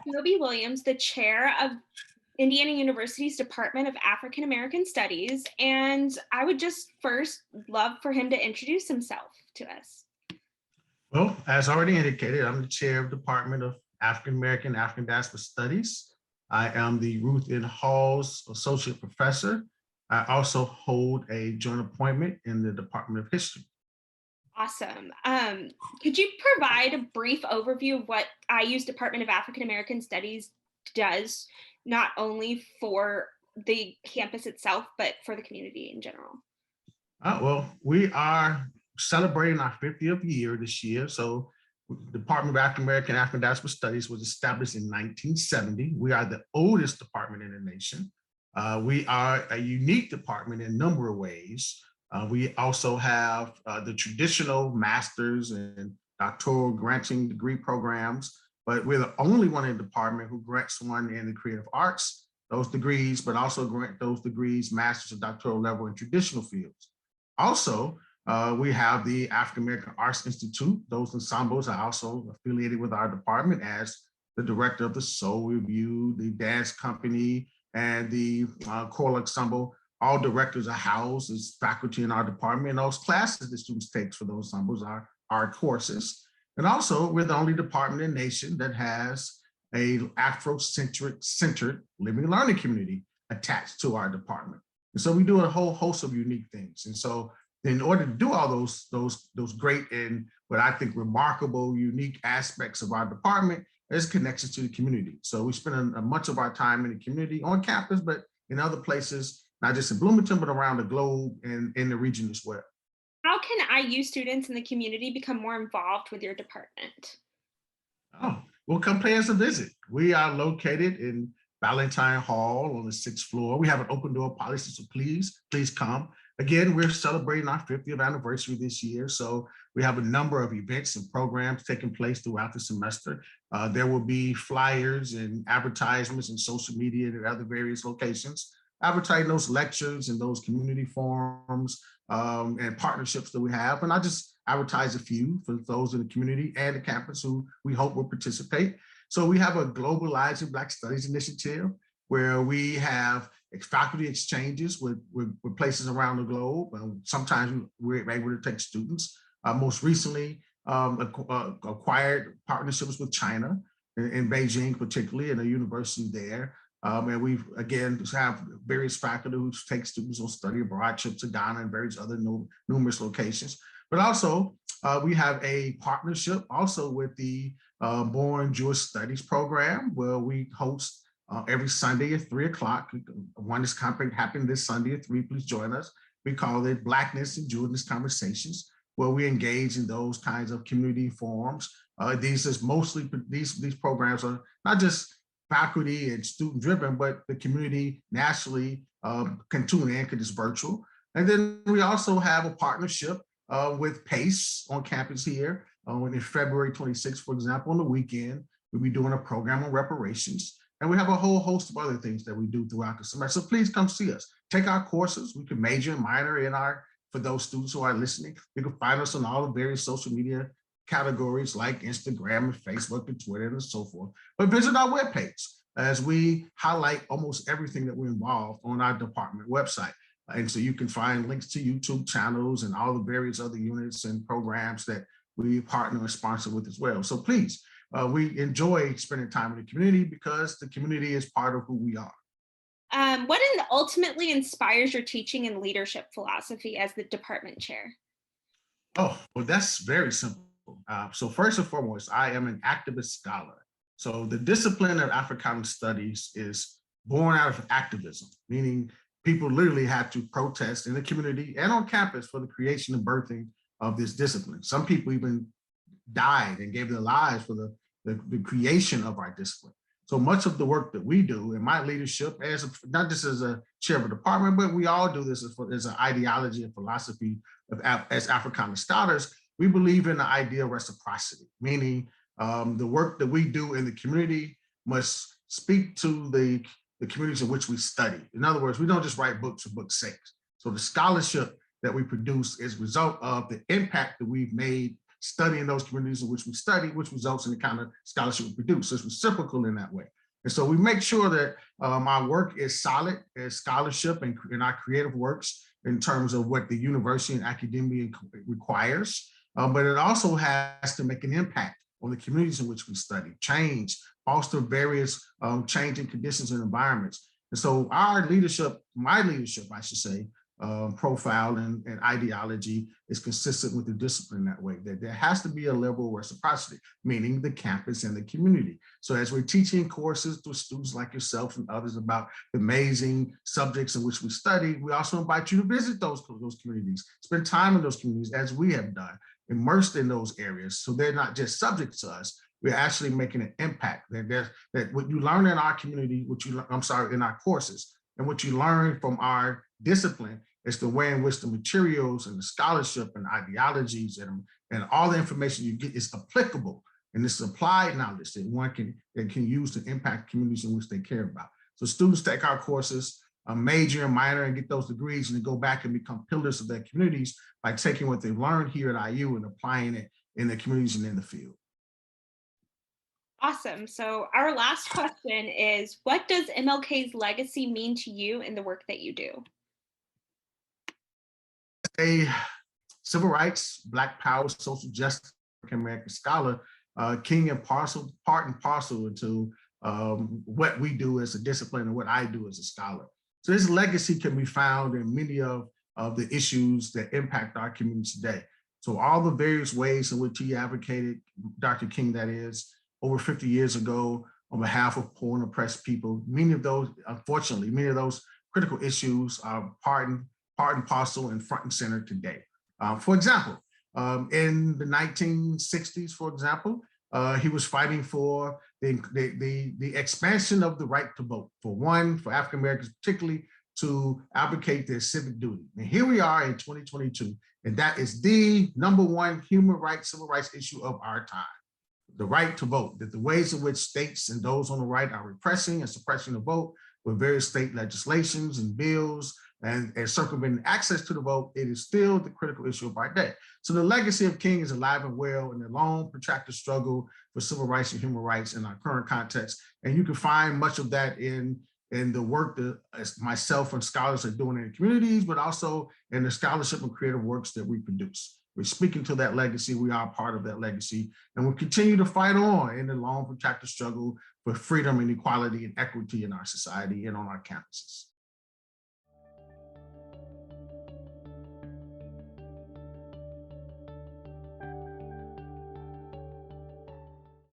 Jakobi Williams, the chair of Indiana University's Department of African American Studies, and I would just first love for him to introduce himself to us. Well, as already indicated, I'm the chair of the Department of African American African Diaspora Studies. I am the Ruth N. Hall's Associate Professor. I also hold a joint appointment in the Department of History. Awesome. Could you provide a brief overview of what IU's Department of African American Studies does, not only for the campus itself, but for the community in general? Well, we are celebrating our 50th year this year. So the Department of African American African Diaspora Studies was established in 1970. We are the oldest department in the nation. We are a unique department in a number of ways. We also have the traditional master's and doctoral granting degree programs, but we're the only one in the department who grants one in the creative arts, those degrees, but also grant those degrees, master's and doctoral level in traditional fields. Also, we have the African American Arts Institute. Those ensembles are also affiliated with our department as the director of the Soul Review, the dance company, and the choral ensemble. All directors are housed as faculty in our department, and those classes the students take for those ensembles are our courses. And also, we're the only department in the nation that has a Afrocentric-centered living and learning community attached to our department. And so we do a whole host of unique things. And so in order to do all those great and what I think remarkable, unique aspects of our department, there's connections to the community. So we spend much of our time in the community on campus, but in other places, not just in Bloomington, but around the globe and in the region as well. How can IU students in the community become more involved with your department? Oh, well, come pay us a visit. We are located in Valentine Hall on the 6th floor. We have an open door policy, so please come. Again, we're celebrating our 50th anniversary this year, so we have a number of events and programs taking place throughout the semester. There will be flyers and advertisements and social media and other various locations advertising those lectures and those community forums and partnerships that we have. And I just advertise a few for those in the community and the campus who we hope will participate. So we have a Globalizing Black Studies initiative where we have faculty exchanges with places around the globe. Sometimes we're able to take students. Most recently, acquired partnerships with China, in Beijing particularly, and a university there. And we again have various faculty who take students on study abroad trips to Ghana and various other numerous locations. But also we have a partnership also with the Born Jewish Studies program, where we host every Sunday at 3 o'clock. One is happening this Sunday at 3. Please join us. We call it Blackness and Jewishness Conversations, where we engage in those kinds of community forums. These programs are not just faculty and student driven, but the community nationally can tune in because it's virtual. And then we also have a partnership with PACE on campus here. In February 26th, for example, on the weekend, we'll be doing a program on reparations. And we have a whole host of other things that we do throughout the semester. So please come see us. Take our courses. We can major and minor in for those students who are listening. You can find us on all the various social media categories like Instagram and Facebook and Twitter and so forth. But visit our webpage as we highlight almost everything that we're involved on our department website. And so you can find links to YouTube channels and all the various other units and programs that we partner and sponsor with as well. So please, we enjoy spending time in the community because the community is part of who we are. What ultimately inspires your teaching and leadership philosophy as the department chair? Oh, well, that's very simple. So first and foremost, I am an activist scholar. So the discipline of Africana studies is born out of activism, meaning people literally had to protest in the community and on campus for the creation and birthing of this discipline. Some people even died and gave their lives for the creation of our discipline. So much of the work that we do in my leadership, not just as a chair of a department, but we all do this as an ideology and philosophy as Africana scholars. We believe in the idea of reciprocity, meaning the work that we do in the community must speak to the communities in which we study. In other words, we don't just write books for books' sake. So the scholarship that we produce is a result of the impact that we've made studying those communities in which we study, which results in the kind of scholarship we produce. So it's reciprocal in that way. And so we make sure that our work is solid as scholarship and in our creative works in terms of what the university and academia requires, but it also has to make an impact on the communities in which we study, change, foster various changing conditions and environments. And so our leadership, my leadership, I should say, profile and ideology is consistent with the discipline that way, that there has to be a level of reciprocity, meaning the campus and the community. So as we're teaching courses to students like yourself and others about the amazing subjects in which we study, we also invite you to visit those communities, spend time in those communities as we have done, immersed in those areas. So they're not just subjects to us, we're actually making an impact. That what you learn in our community, in our courses, and what you learn from our discipline is the way in which the materials and the scholarship and ideologies and all the information you get is applicable. And this is applied knowledge that one can use to impact communities in which they care about. So students take our courses, major and minor, and get those degrees, and then go back and become pillars of their communities by taking what they've learned here at IU and applying it in their communities and in the field. Awesome. So our last question is, what does MLK's legacy mean to you in the work that you do? A civil rights, Black power, social justice, American scholar, king and part and parcel into what we do as a discipline and what I do as a scholar. So this legacy can be found in many of the issues that impact our community today. So all the various ways in which he advocated, Dr. King, that is, over 50 years ago on behalf of poor and oppressed people. Many of those, unfortunately, many of those critical issues are part and parcel and front and center today. For example, in the 1960s, for example, he was fighting for the expansion of the right to vote, for African Americans particularly, to advocate their civic duty. And here we are in 2022, and that is the #1 human rights, civil rights issue of our time. The right to vote, that the ways in which states and those on the right are repressing and suppressing the vote with various state legislations and bills and circumventing access to the vote, it is still the critical issue of our day. So the legacy of King is alive and well in the long, protracted struggle for civil rights and human rights in our current context. And you can find much of that in the work that myself and scholars are doing in the communities, but also in the scholarship and creative works that we produce. We're speaking to that legacy. We are part of that legacy, and we'll continue to fight on in the long, protracted struggle for freedom and equality and equity in our society and on our campuses.